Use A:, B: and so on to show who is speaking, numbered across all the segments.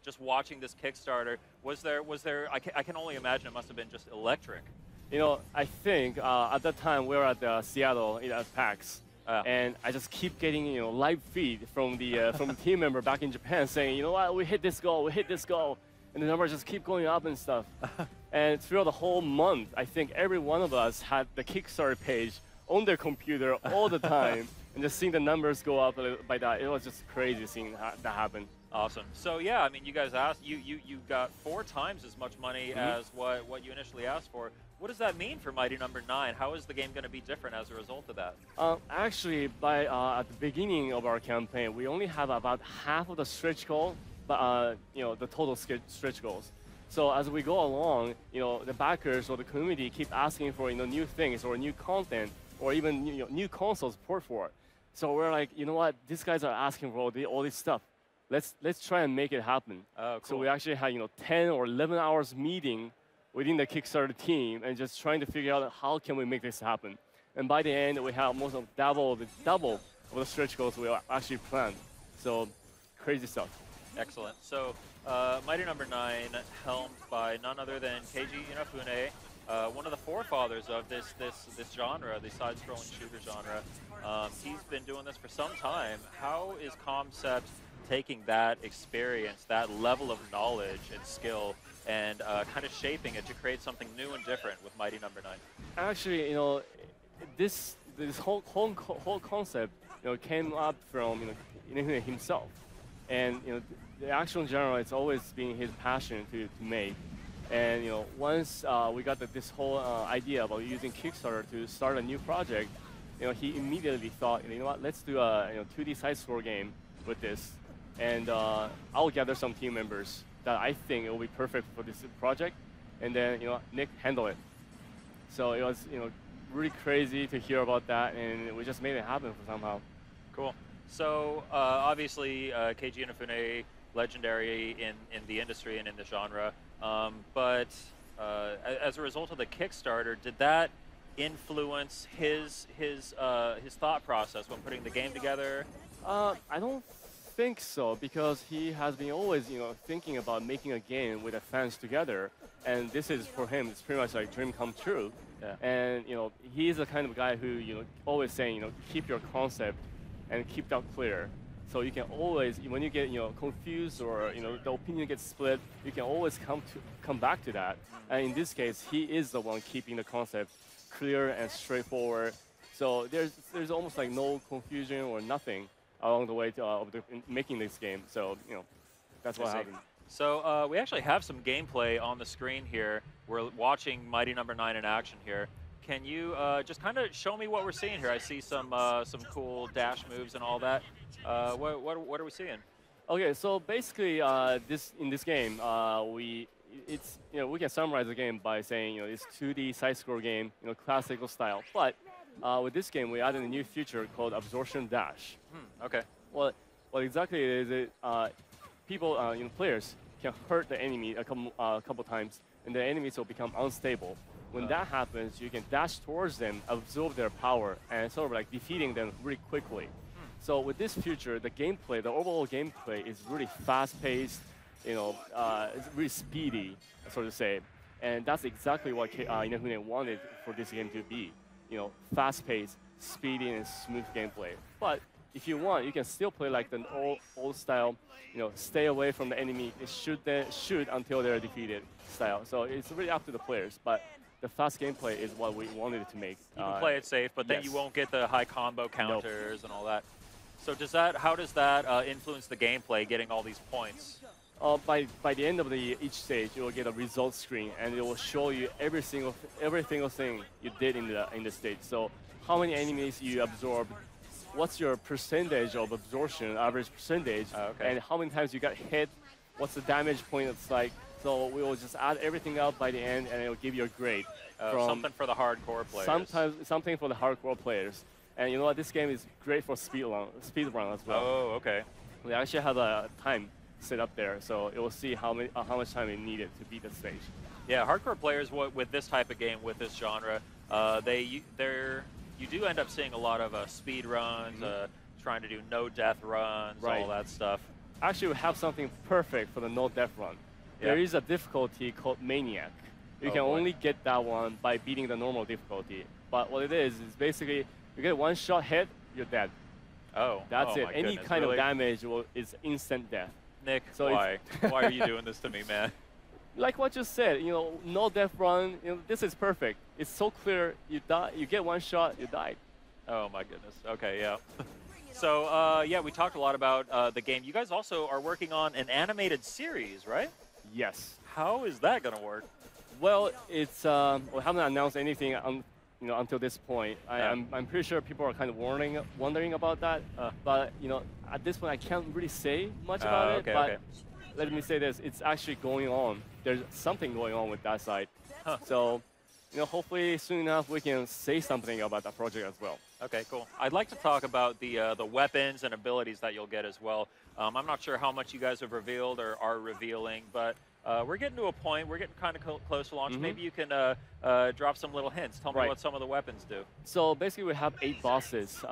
A: just watching this Kickstarter. Was there? I can only imagine it must have been just electric.
B: You know, I think at that time we were at Seattle at PAX, and I just keep getting live feed from the team member back in Japan saying, you know what, we hit this goal, and the numbers just keep going up and stuff. And throughout the whole month, I think every one of us had the Kickstarter page on their computer all the time, and just seeing the numbers go up by that, it was just crazy seeing that happen.
A: Awesome. So yeah, I mean, you guys asked, you got 4 times as much money as what you initially asked for. What does that mean for Mighty Number 9? How is the game going to be different as a result of that?
B: Actually, at the beginning of our campaign, we only have about half of the stretch goal, but the total stretch goals. So as we go along, the backers or the community keep asking for new things or new content or even new consoles port for it. So we're like, you know what? These guys are asking for all this stuff. Let's try and make it happen.
A: Oh, cool.
B: So we actually had 10 or 11 hours meeting within the Kickstarter team and just trying to figure out how can we make this happen. And by the end, we have almost double of the stretch goals we actually planned. So crazy stuff.
A: Excellent. So Mighty Number 9, helmed by none other than Keiji Inafune, one of the forefathers of this genre, the side-scrolling shooter genre. He's been doing this for some time. How is Comcept taking that experience, that level of knowledge and skill, and kind of shaping it to create something new and different with Mighty Number 9?
B: Actually, this whole concept came up from Inafune himself, and the action genre it's always been his passion to make. And once we got this whole idea about using Kickstarter to start a new project, he immediately thought, you know what, let's do a 2D side-scroll game with this, and I'll gather some team members that I think it will be perfect for this project, and then Nick handle it. So it was really crazy to hear about that, and we just made it happen somehow.
A: Cool. So obviously Keiji Inafune, legendary in the industry and in the genre, but as a result of the Kickstarter, did that influence his thought process when putting the game together?
B: I don't think so, because he has been always thinking about making a game with the fans together, and this is for him, it's pretty much like dream come true.
A: Yeah. And
B: he's the kind of guy who always saying keep your concept and keep that clear. So you can always, when you get confused or the opinion gets split, you can always come back to that. And in this case, he is the one keeping the concept clear and straightforward. So there's almost like no confusion or nothing along the way of making this game. So that's what happened.
A: So we actually have some gameplay on the screen here. We're watching Mighty Number 9 in action here. Can you just kind of show me what we're seeing here? I see some cool dash moves and all that. What are we seeing?
B: Okay, so basically, in this game, we can summarize the game by saying it's 2D side-scroll game, classical style. But with this game, we added a new feature called Absorption Dash.
A: Okay.
B: What exactly it is? People, players can hurt the enemy a couple times, and the enemies will become unstable. When that happens, you can dash towards them, absorb their power, and sort of like defeating them really quickly. So with this feature, the overall gameplay is really fast-paced, it's really speedy, so to say. And that's exactly what Inafune wanted for this game to be. Fast-paced, speedy, and smooth gameplay. But if you want, you can still play like the old style, stay away from the enemy, shoot until they're defeated style. So it's really up to the players. But the fast gameplay is what we wanted to make.
A: You can play it safe, but then you won't get the high combo counters and all that. So how does that influence the gameplay, getting all these points?
B: By the end of each stage, you will get a results screen, and it will show you every single thing you did in the stage. So how many enemies you absorbed, what's your percentage of absorption, average percentage, and how many times you got hit, what's the damage point it's like. So we will just add everything up by the end, and it will give you a grade.
A: Something for the hardcore players.
B: Something for the hardcore players. And you know what? This game is great for speed run as well.
A: Oh, okay.
B: We actually have a time set up there, so it will see how much time it needed to beat the stage.
A: Yeah, hardcore players with this type of game, with this genre, you do end up seeing a lot of speed runs, trying to do no death runs, all that stuff.
B: actually we have something perfect for the no death run. There is a difficulty called Maniac. You can only get that one by beating the normal difficulty. But what it is basically you get one shot hit, you're dead.
A: Oh,
B: that's it.
A: My
B: Any
A: goodness,
B: kind
A: really?
B: of damage is instant death.
A: Nick,
B: so
A: why? Why are you doing this to me, man?
B: Like what you said, you know, no death run. You know, this is perfect. It's so clear. You die. You get one shot. You died.
A: Oh my goodness. Okay, yeah. So yeah, we talked a lot about the game. You guys also are working on an animated series, right?
B: Yes.
A: How is that going to work?
B: Well, it's we haven't announced anything you know, until this point. I'm pretty sure people are kind of wondering about that. But you know, at this point, I can't really say much about it. But let me say this: it's actually going on. There's something going on with that side. So, you know, hopefully soon enough we can say something about that project as well.
A: Okay, cool. I'd like to talk about the weapons and abilities that you'll get as well. I'm not sure how much you guys have revealed or are revealing, but we're getting to a point. We're getting kind of close to launch. Maybe you can drop some little hints. Tell me what some of the weapons do.
B: So basically, we have 8 bosses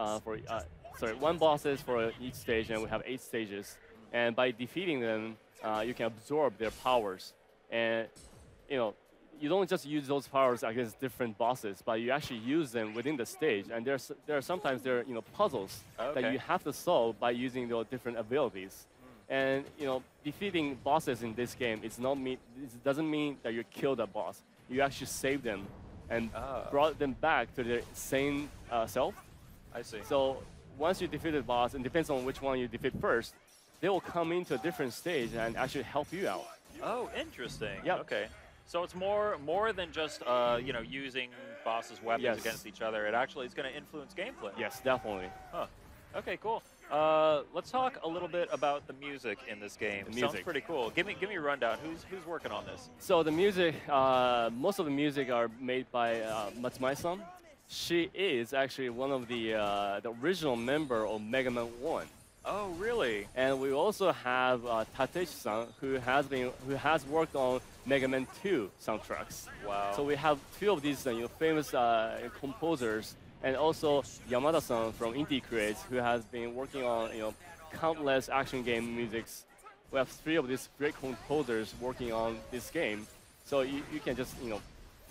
B: one bosses for each stage, and we have 8 stages. And by defeating them, you can absorb their powers. And you know, you don't just use those powers against different bosses, but you actually use them within the stage. And there are sometimes you know, puzzles that you have to solve by using those different abilities. And you know, defeating bosses in this game it doesn't mean that you killed a boss. You actually saved them and brought them back to their same self.
A: I see.
B: So once you defeat the boss, and depends on which one you defeat first, they will come into a different stage and actually help you out.
A: Oh, interesting.
B: Yeah.
A: Okay. So it's more than just you know, using bosses' weapons against each other. It actually is going to influence gameplay.
B: Yes, definitely.
A: Huh. Okay, cool. Let's talk a little bit about the music in this game. Sounds pretty cool. Give me a rundown. Who's working on this?
B: So the music, most of the music are made by Matsumai-san. She is actually one of the original member of Mega Man 1.
A: Oh, really?
B: And we also have Tateshi-san, who has worked on Mega Man 2 soundtracks.
A: Wow.
B: So we have 2 of these you know, famous composers, and also Yamada-san from Indie Creates, who has been working on you know, countless action game musics. We have 3 of these great composers working on this game, so you can just you know,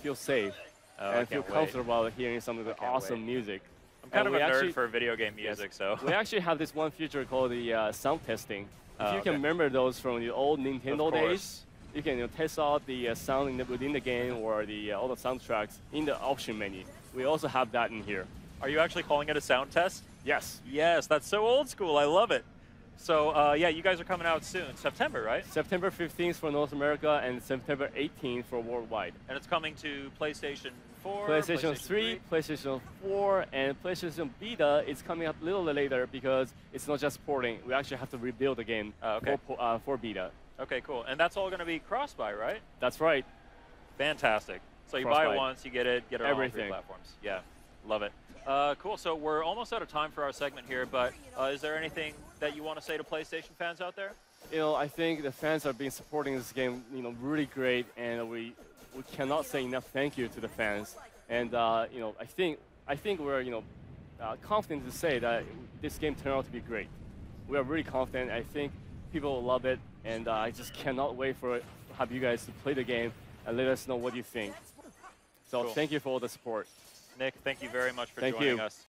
B: feel safe and feel comfortable hearing some of the awesome music.
A: I'm kind of a nerd for video game music, so.
B: We actually have this one feature called the sound testing. If you can remember those from the old Nintendo days, you can test out the sound within the game or all the soundtracks in the option menu. We also have that in here.
A: Are you actually calling it a sound test?
B: Yes.
A: Yes, that's so old school. I love it. So yeah, you guys are coming out soon. September, right?
B: September 15th for North America and September 18th for worldwide.
A: And it's coming to PlayStation 4,
B: PlayStation 3, PlayStation 4, and PlayStation Vita is coming up a little later because it's not just porting. We actually have to rebuild the game for Vita. Okay,
A: cool. And that's all going to be cross-buy, right?
B: That's right.
A: Fantastic. So you buy it once, you get it on all 3 platforms. Yeah, love it. Cool. So we're almost out of time for our segment here, but is there anything that you want to say to PlayStation fans out there?
B: You know, I think the fans have been supporting this game, you know, really great, and we cannot say enough thank you to the fans. And you know, I think we're you know confident to say that this game turned out to be great. We are really confident. I think people will love it, and I just cannot wait for have you guys to play the game and let us know what you think. So thank you for all the support.
A: Nick, thank you very much for joining us.